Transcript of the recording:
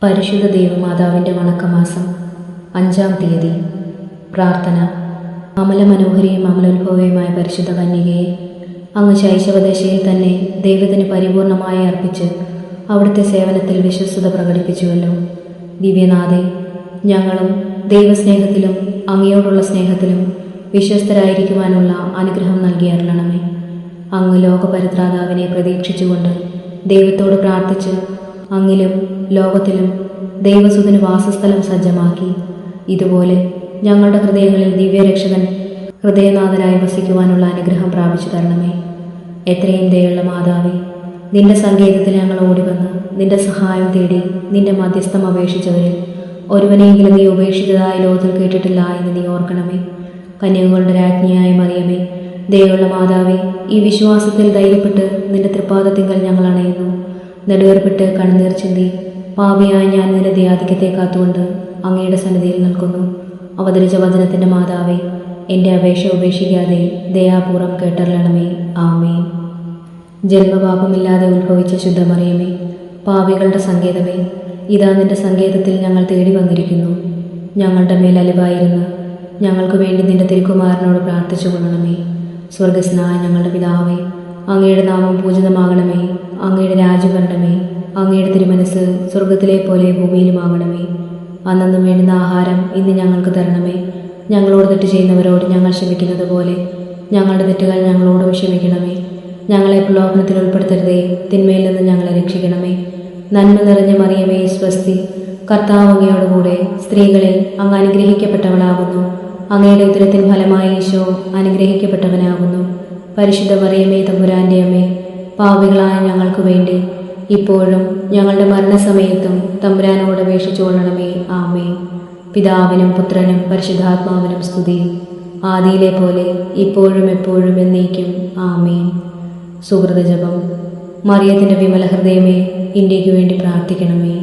പരിശുദ്ധ ദൈവമാതാവിൻ്റെ വണക്കമാസം 5-ാം തീയതി. പ്രാർത്ഥന. അമലമനോഹരിയും അമലോത്ഭവയുമായ പരിശുദ്ധ കന്യകയെ, അങ്ങ് ശൈശവദശയിൽ തന്നെ ദൈവത്തിന് പരിപൂർണമായി അർപ്പിച്ച് അവിടുത്തെ സേവനത്തിൽ വിശ്വസ്തത പ്രകടിപ്പിച്ചുവല്ലോ. ദിവ്യനാഥേ, ഞങ്ങളും ദൈവസ്നേഹത്തിലും അങ്ങയോടുള്ള സ്നേഹത്തിലും വിശ്വസ്തരായിരിക്കുവാനുള്ള അനുഗ്രഹം നൽകി അരുളണമേ. അങ്ങ് ലോകപരിത്രാതാവിനെ പ്രതീക്ഷിച്ചുകൊണ്ട് ദൈവത്തോട് പ്രാർത്ഥിച്ച് അങ്ങിലും ലോകത്തിലും ദൈവസുതന് വാസസ്ഥലം സജ്ജമാക്കി. ഇതുപോലെ ഞങ്ങളുടെ ഹൃദയങ്ങളിൽ ദിവ്യരക്ഷകൻ ഹൃദയനാഥനായി വസിക്കുവാനുള്ള അനുഗ്രഹം പ്രാപിച്ചു തരണമേ. എത്രയും ദയുള്ള മാതാവേ, നിന്റെ സങ്കേതത്തിൽ ഞങ്ങൾ ഓടിവന്ന് നിന്റെ സഹായം തേടി നിന്റെ മധ്യസ്ഥം അപേക്ഷിച്ചവരിൽ ഒരുവനെങ്കിലും നീ ഉപേക്ഷിച്ചതായ ലോകത്തിൽ കേട്ടിട്ടില്ല എന്ന് നീ ഓർക്കണമേ. കന്യകകളുടെ രാജ്ഞിയായ മറിയമേ, ദയുള്ള മാതാവേ, ഈ വിശ്വാസത്തിൽ ധൈര്യപ്പെട്ട് നിന്റെ തൃപ്പാദത്തിങ്കൽ ഞങ്ങൾ അണയുന്നു. നെടുവേർപ്പെട്ട് കണ്ണുനീർ ചിന്തി പാപിയായ ഞാൻ നിന്റെ ദയാധിക്യത്തെ കാത്തുകൊണ്ട് അങ്ങയുടെ സന്നിധിയിൽ നിൽക്കുന്നു. അവതരിച്ച വചനത്തിൻ്റെ മാതാവേ, എൻ്റെ അപേക്ഷ ഉപേക്ഷിക്കാതെ ദയാപൂർവം കേട്ടറിയണമേ. ആമേൻ. ജന്മപാപമില്ലാതെ ഉത്ഭവിച്ച ശുദ്ധമറിയമേ, പാപികളുടെ സങ്കേതമേ, ഇതാ നിന്റെ സങ്കേതത്തിൽ ഞങ്ങൾ തേടി വന്നിരിക്കുന്നു. ഞങ്ങളുടെ മേൽ അലിവായിരുന്ന് ഞങ്ങൾക്ക് വേണ്ടി നിന്റെ തിരുക്കുമാരനോട് പ്രാർത്ഥിച്ചു കൊള്ളണമേ. സ്വർഗസ്നായ ഞങ്ങളുടെ പിതാവേ, അങ്ങയുടെ നാമം പൂജിതമാകണമേ. അങ്ങയുടെ രാജ്യം വരണമേ. അങ്ങയുടെ തിരുമനസ് സ്വർഗത്തിലെ പോലെ ഭൂമിയിലുമാകണമേ. അന്നു വേണ്ടുന്ന ആഹാരം ഇന്ന് ഞങ്ങൾക്ക് തരണമേ. ഞങ്ങളോട് തെറ്റ് ചെയ്യുന്നവരോട് ഞങ്ങൾ ക്ഷമിക്കുന്നത് പോലെ ഞങ്ങളുടെ തെറ്റുകൾ ഞങ്ങളോടും ക്ഷമിക്കണമേ. ഞങ്ങളെ പ്രലോഭനത്തിൽ ഉൾപ്പെടുത്തരുതേ, തിന്മയിൽ നിന്ന് ഞങ്ങളെ രക്ഷിക്കണമേ. നന്മ നിറഞ്ഞ മറിയമേ, സ്വസ്തി, കർത്താവ് അങ്ങയോടുകൂടെ സ്ത്രീകളിൽ അങ്ങ് അനുഗ്രഹിക്കപ്പെട്ടവളാകുന്നു. അങ്ങയുടെ ഉദരത്തിൻ ഫലമായി ഈശോ അനുഗ്രഹിക്കപ്പെട്ടവനാകുന്നു. പരിശുദ്ധ മറിയമേ, തമ്പുരാൻ്റെ അമ്മേ, പാപികളായ ഞങ്ങൾക്ക് വേണ്ടി ഇപ്പോഴും ഞങ്ങളുടെ മരണസമയത്തും തമ്പുരാനോട് അപേക്ഷിച്ചു കൊള്ളണമേ. ആമേൻ. പിതാവിനും പുത്രനും പരിശുദ്ധാത്മാവിനും സ്തുതി, ആദിയിലെ പോലെ ഇപ്പോഴും എപ്പോഴും എന്നേക്കും. ആമേൻ. സുഹൃതജപം. മറിയത്തിൻ്റെ വിമല ഹൃദയമേ, ഇന്ത്യക്ക് വേണ്ടി പ്രാർത്ഥിക്കണമേ.